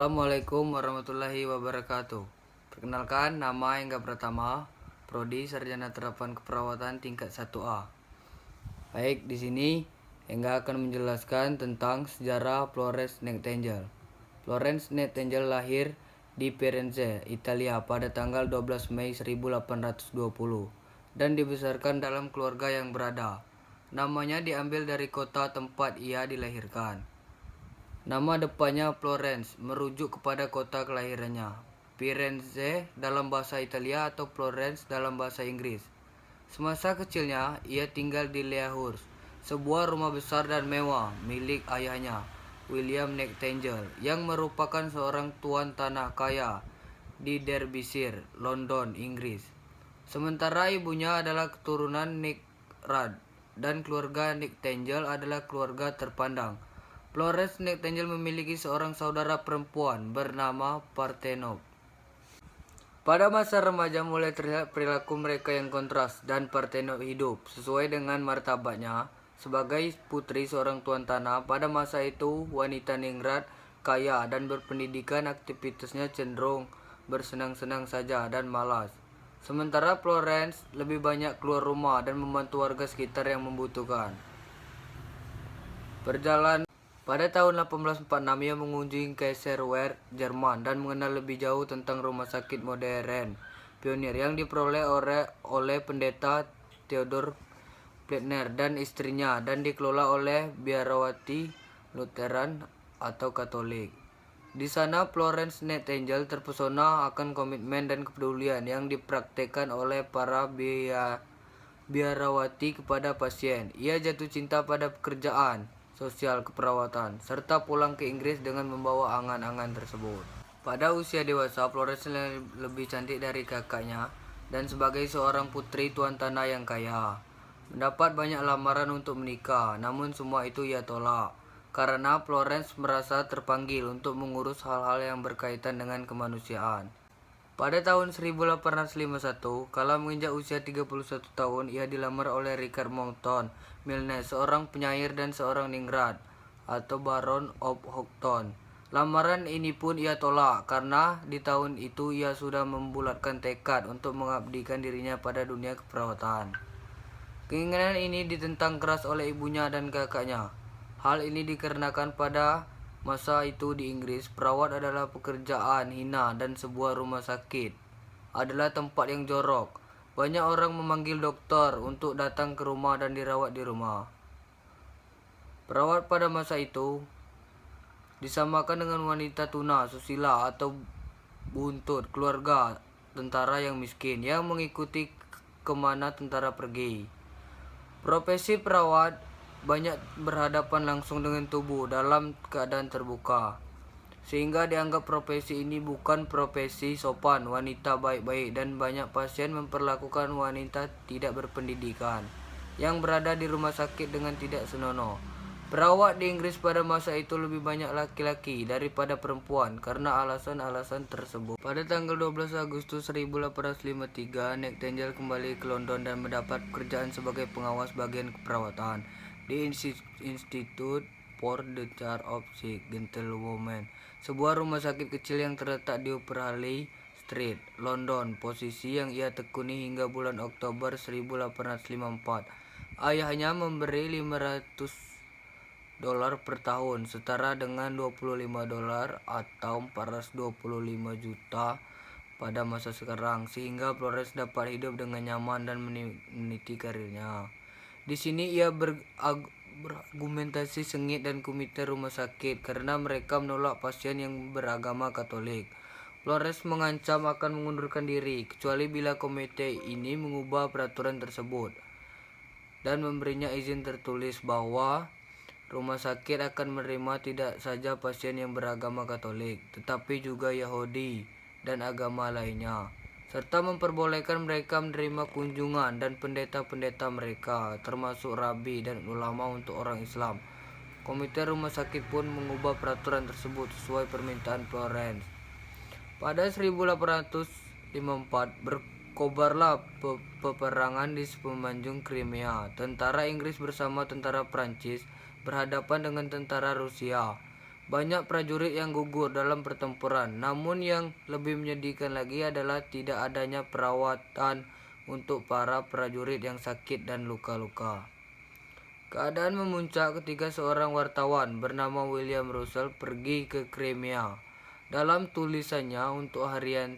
Assalamualaikum warahmatullahi wabarakatuh. Perkenalkan, nama Engga Pratama, Prodi Sarjana Terapan Keperawatan tingkat 1A. Baik, di sini Engga akan menjelaskan tentang sejarah Florence Nightingale. Florence Nightingale lahir di Firenze, Italia pada tanggal 12 Mei 1820 dan dibesarkan dalam keluarga yang berada. Namanya diambil dari kota tempat ia dilahirkan. Nama depannya Florence merujuk kepada kota kelahirannya, Firenze dalam bahasa Italia atau Florence dalam bahasa Inggris. Semasa kecilnya, ia tinggal di Lea-Hurst, sebuah rumah besar dan mewah milik ayahnya, William Nightingale, yang merupakan seorang tuan tanah kaya di Derbyshire, London, Inggris. Sementara ibunya adalah keturunan Nickrad dan keluarga Nightingale adalah keluarga terpandang. Florence Nightingale memiliki seorang saudara perempuan bernama Parthenope. Pada masa remaja mulai terlihat perilaku mereka yang kontras dan Parthenope hidup sesuai dengan martabatnya sebagai putri seorang tuan tanah. Pada masa itu, wanita ningrat, kaya dan berpendidikan, aktivitasnya cenderung bersenang-senang saja dan malas. Sementara Florence lebih banyak keluar rumah dan membantu warga sekitar yang membutuhkan. Pada tahun 1846 ia mengunjungi Kaiserwerth, Jerman dan mengenal lebih jauh tentang rumah sakit modern pionir yang diperoleh oleh pendeta Theodor Plätner dan istrinya dan dikelola oleh biarawati Lutheran atau Katolik. Di sana Florence Nightingale terpesona akan komitmen dan kepedulian yang dipraktekkan oleh para biarawati kepada pasien. Ia jatuh cinta pada pekerjaan sosial keperawatan, serta pulang ke Inggris dengan membawa angan-angan tersebut. Pada usia dewasa, Florence lebih cantik dari kakaknya dan sebagai seorang putri tuan tanah yang kaya, mendapat banyak lamaran untuk menikah, namun semua itu ia tolak, karena Florence merasa terpanggil untuk mengurus hal-hal yang berkaitan dengan kemanusiaan. Pada tahun 1851, kala menginjak usia 31 tahun, ia dilamar oleh Richard Monckton Milnes, seorang penyair dan seorang ningrat atau Baron of Houghton. Lamaran ini pun ia tolak karena di tahun itu ia sudah membulatkan tekad untuk mengabdikan dirinya pada dunia keperawatan. Keinginan ini ditentang keras oleh ibunya dan kakaknya. Hal ini dikarenakan pada masa itu di Inggris, perawat adalah pekerjaan hina dan sebuah rumah sakit adalah tempat yang jorok. Banyak orang memanggil dokter untuk datang ke rumah dan dirawat di rumah. Perawat pada masa itu disamakan dengan wanita tuna, susila atau buntut keluarga tentara yang miskin yang mengikuti kemana tentara pergi. Profesi perawat banyak berhadapan langsung dengan tubuh dalam keadaan terbuka, sehingga dianggap profesi ini bukan profesi sopan, wanita baik-baik, dan banyak pasien memperlakukan wanita tidak berpendidikan yang berada di rumah sakit dengan tidak senonoh. Perawat di Inggris pada masa itu lebih banyak laki-laki daripada perempuan karena alasan-alasan tersebut. Pada tanggal 12 Agustus 1853, Nightingale kembali ke London dan mendapat pekerjaan sebagai pengawas bagian keperawatan di Institute for the Care of Sick Gentlewomen, sebuah rumah sakit kecil yang terletak di Upper Harley Street, London, posisi yang ia tekuni hingga bulan Oktober 1854. Ayahnya memberi $500 per tahun, setara dengan $25 atau 425 juta pada masa sekarang, sehingga Florence dapat hidup dengan nyaman dan meniti karirnya. Di sini ia berargumentasi sengit dan komite rumah sakit karena mereka menolak pasien yang beragama Katolik. Florence mengancam akan mengundurkan diri kecuali bila komite ini mengubah peraturan tersebut dan memberinya izin tertulis bahwa rumah sakit akan menerima tidak saja pasien yang beragama Katolik, tetapi juga Yahudi dan agama lainnya, serta memperbolehkan mereka menerima kunjungan dan pendeta-pendeta mereka, termasuk rabi dan ulama untuk orang Islam. Komite rumah sakit pun mengubah peraturan tersebut sesuai permintaan Florence. Pada 1854 berkobarlah peperangan di semenanjung Crimea. Tentara Inggris bersama tentara Prancis berhadapan dengan tentara Rusia. Banyak prajurit yang gugur dalam pertempuran, namun yang lebih menyedihkan lagi adalah tidak adanya perawatan untuk para prajurit yang sakit dan luka-luka. Keadaan memuncak ketika seorang wartawan bernama William Russell pergi ke Crimea. Dalam tulisannya untuk harian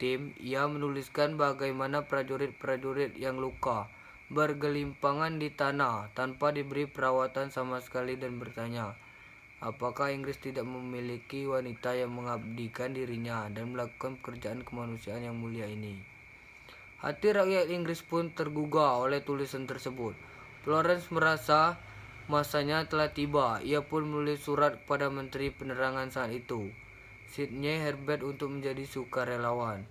Tim, ia menuliskan bagaimana prajurit-prajurit yang luka bergelimpangan di tanah tanpa diberi perawatan sama sekali dan bertanya, apakah Inggris tidak memiliki wanita yang mengabdikan dirinya dan melakukan pekerjaan kemanusiaan yang mulia ini? Hati rakyat Inggris pun tergugah oleh tulisan tersebut. Florence merasa masanya telah tiba. Ia pun menulis surat kepada Menteri Penerangan saat itu, Sidney Herbert, untuk menjadi sukarelawan.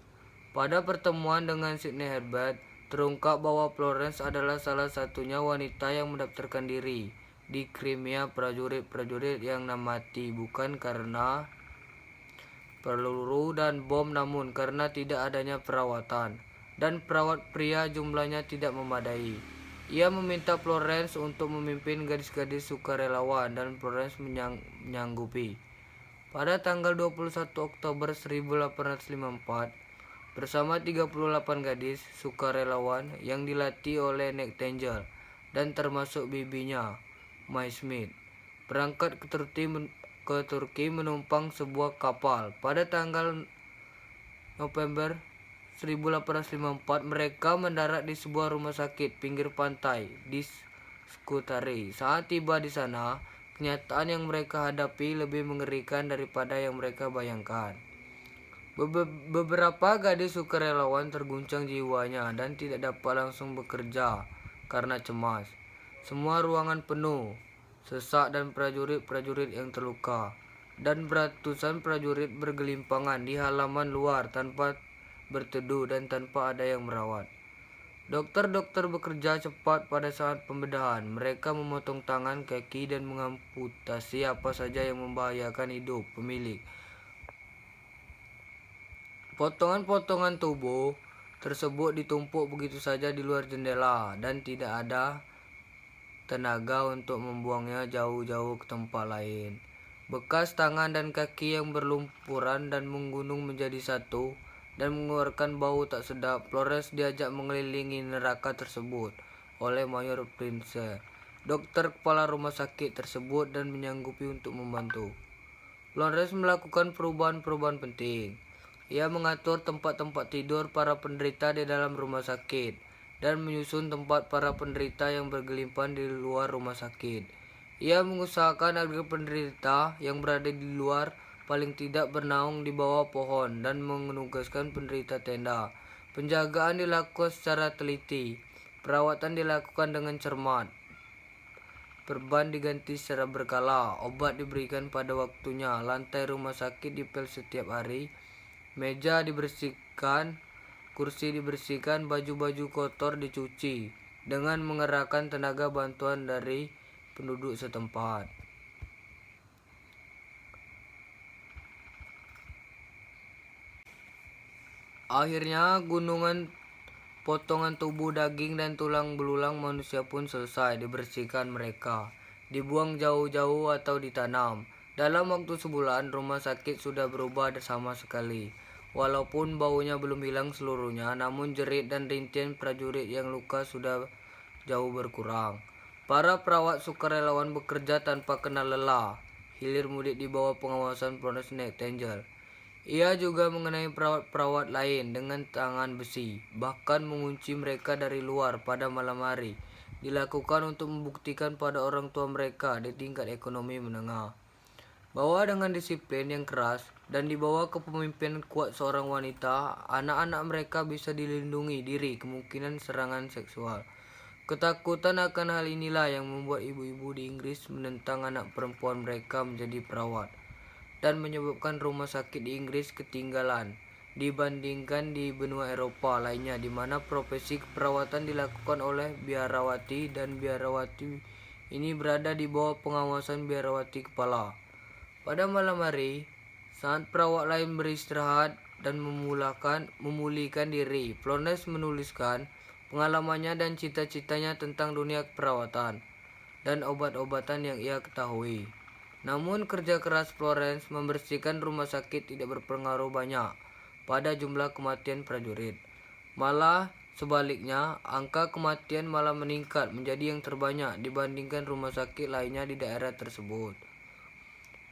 Pada pertemuan dengan Sidney Herbert, terungkap bahwa Florence adalah salah satunya wanita yang mendaftarkan diri di Crimea. Prajurit-prajurit yang mati bukan karena peluru dan bom, namun karena tidak adanya perawatan, dan perawat pria jumlahnya tidak memadai. Ia meminta Florence untuk memimpin gadis-gadis sukarelawan dan Florence menyanggupi. Pada tanggal 21 Oktober 1854, bersama 38 gadis sukarelawan yang dilatih oleh Nightingale dan termasuk bibinya, May Smith, berangkat ke Turki menumpang sebuah kapal. Pada tanggal November 1854, mereka mendarat di sebuah rumah sakit pinggir pantai di Scutari. Saat tiba di sana, kenyataan yang mereka hadapi lebih mengerikan daripada yang mereka bayangkan. Beberapa gadis sukarelawan terguncang jiwanya dan tidak dapat langsung bekerja karena cemas. Semua ruangan penuh sesak dan prajurit-prajurit yang terluka, dan beratusan prajurit bergelimpangan di halaman luar tanpa berteduh dan tanpa ada yang merawat. Dokter-dokter bekerja cepat pada saat pembedahan. Mereka memotong tangan, kaki, dan mengamputasi apa saja yang membahayakan hidup pemilik. Potongan-potongan tubuh tersebut ditumpuk begitu saja di luar jendela dan tidak ada tenaga untuk membuangnya jauh-jauh ke tempat lain. Bekas tangan dan kaki yang berlumpuran dan menggunung menjadi satu dan mengeluarkan bau tak sedap. Florence diajak mengelilingi neraka tersebut oleh Mayor Prince, dokter kepala rumah sakit tersebut, dan menyanggupi untuk membantu. Florence melakukan perubahan-perubahan penting. Ia mengatur tempat-tempat tidur para penderita di dalam rumah sakit dan menyusun tempat para penderita yang bergelimpang di luar rumah sakit. Ia mengusahakan agar penderita yang berada di luar paling tidak bernaung di bawah pohon dan menugaskan penderita tenda. Penjagaan dilakukan secara teliti. Perawatan dilakukan dengan cermat. Perban diganti secara berkala. Obat diberikan pada waktunya. Lantai rumah sakit dipel setiap hari. Meja dibersihkan. Kursi dibersihkan. Baju-baju kotor dicuci dengan mengerahkan tenaga bantuan dari penduduk setempat. Akhirnya gunungan potongan tubuh, daging, dan tulang belulang manusia pun selesai dibersihkan. Mereka dibuang jauh-jauh atau ditanam. Dalam waktu sebulan, rumah sakit sudah berubah sama sekali. Walaupun baunya belum hilang seluruhnya, namun jerit dan rintian prajurit yang luka sudah jauh berkurang. Para perawat sukarelawan bekerja tanpa kenal lelah, hilir mudik di bawah pengawasan Florence Nightingale. Ia juga mengenai perawat-perawat lain dengan tangan besi, bahkan mengunci mereka dari luar pada malam hari. Dilakukan untuk membuktikan pada orang tua mereka di tingkat ekonomi menengah bahwa dengan disiplin yang keras dan di bawah kepemimpinan kuat seorang wanita, anak-anak mereka bisa dilindungi diri kemungkinan serangan seksual. Ketakutan akan hal inilah yang membuat ibu-ibu di Inggris menentang anak perempuan mereka menjadi perawat, dan menyebabkan rumah sakit di Inggris ketinggalan dibandingkan di benua Eropa lainnya di mana profesi keperawatan dilakukan oleh biarawati, dan biarawati ini berada di bawah pengawasan biarawati kepala. Pada malam hari, saat perawat lain beristirahat dan memulihkan diri, Florence menuliskan pengalamannya dan cita-citanya tentang dunia keperawatan dan obat-obatan yang ia ketahui. Namun kerja keras Florence membersihkan rumah sakit tidak berpengaruh banyak pada jumlah kematian prajurit. Malah sebaliknya, angka kematian malah meningkat menjadi yang terbanyak dibandingkan rumah sakit lainnya di daerah tersebut.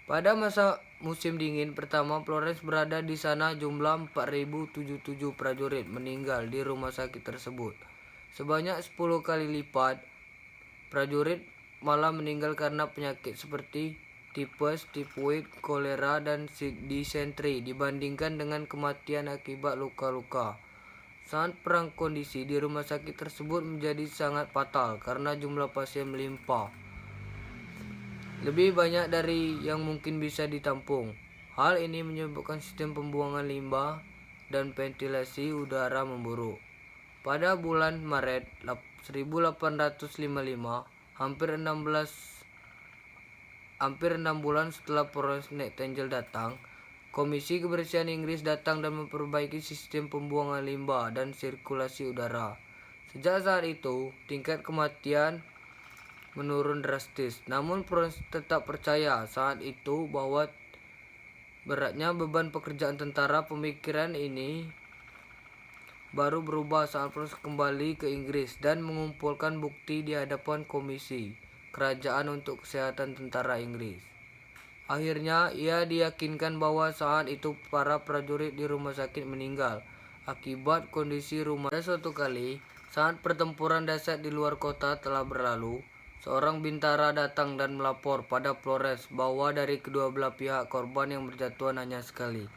Pada masa musim dingin pertama Florence berada di sana, jumlah 4.077 prajurit meninggal di rumah sakit tersebut. Sebanyak 10 kali lipat prajurit malah meninggal karena penyakit seperti tipes, tifoid, kolera, dan disentri dibandingkan dengan kematian akibat luka-luka. Saat perang kondisi di rumah sakit tersebut menjadi sangat fatal karena jumlah pasien melimpah. Lebih banyak dari yang mungkin bisa ditampung. Hal ini menyebabkan sistem pembuangan limbah dan ventilasi udara memburuk. Pada bulan Maret 1855, hampir 6 bulan setelah Florence Nightingale datang, Komisi Kebersihan Inggris datang dan memperbaiki sistem pembuangan limbah dan sirkulasi udara. Sejak saat itu, tingkat kematian menurun drastis. Namun Florence tetap percaya saat itu bahwa beratnya beban pekerjaan tentara. Pemikiran ini baru berubah saat Florence kembali ke Inggris dan mengumpulkan bukti di hadapan Komisi Kerajaan untuk Kesehatan Tentara Inggris. Akhirnya ia diyakinkan bahwa saat itu para prajurit di rumah sakit meninggal akibat kondisi rumah. Pada suatu kali, saat pertempuran dahsyat di luar kota telah berlalu, seorang bintara datang dan melapor pada Florence bahwa dari kedua belah pihak korban yang berjatuhan hanya sekali.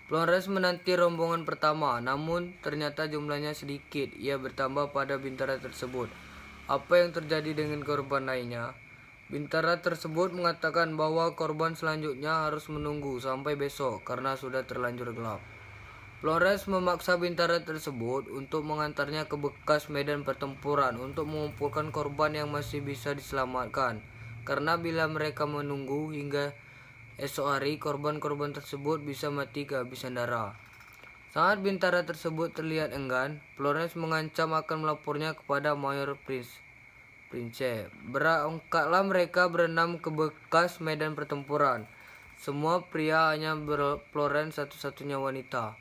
Florence menanti rombongan pertama, namun ternyata jumlahnya sedikit. Ia bertambah pada bintara tersebut. Apa yang terjadi dengan korban lainnya? Bintara tersebut mengatakan bahwa korban selanjutnya harus menunggu sampai besok karena sudah terlanjur gelap. Florence memaksa bintara tersebut untuk mengantarnya ke bekas medan pertempuran untuk mengumpulkan korban yang masih bisa diselamatkan. Karena bila mereka menunggu hingga esok hari, korban-korban tersebut bisa mati kehabisan darah. Saat bintara tersebut terlihat enggan, Florence mengancam akan melapornya kepada Mayor Prince. Berangkatlah mereka berenam ke bekas medan pertempuran. Semua pria, hanya Florence satu-satunya wanita.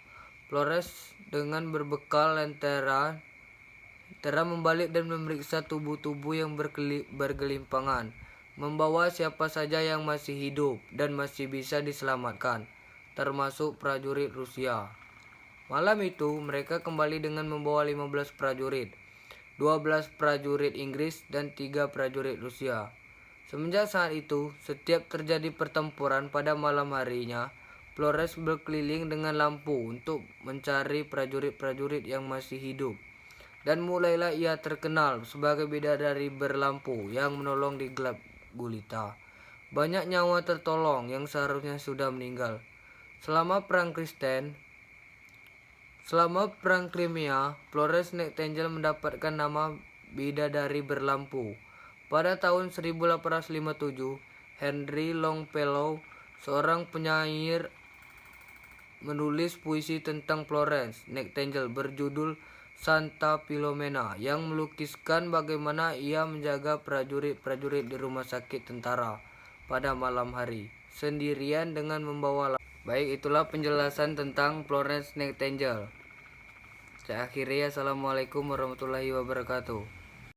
Florence dengan berbekal lentera membalik dan memeriksa tubuh-tubuh yang bergelimpangan, membawa siapa saja yang masih hidup dan masih bisa diselamatkan, termasuk prajurit Rusia. Malam itu mereka kembali dengan membawa 15 prajurit, 12 prajurit Inggris dan 3 prajurit Rusia. Semenjak saat itu, setiap terjadi pertempuran pada malam harinya, Florence berkeliling dengan lampu untuk mencari prajurit-prajurit yang masih hidup. Dan mulailah ia terkenal sebagai bidadari berlampu yang menolong di gelap gulita. Banyak nyawa tertolong yang seharusnya sudah meninggal. Selama Perang Crimea, Florence Nightingale mendapatkan nama bidadari berlampu. Pada tahun 1857, Henry Longfellow, seorang penyair, menulis puisi tentang Florence Nightingale berjudul Santa Filomena yang melukiskan bagaimana ia menjaga prajurit-prajurit di rumah sakit tentara pada malam hari sendirian dengan membawa lampu. Baik, itulah penjelasan tentang Florence Nightingale. Saya akhiri. Assalamualaikum warahmatullahi wabarakatuh.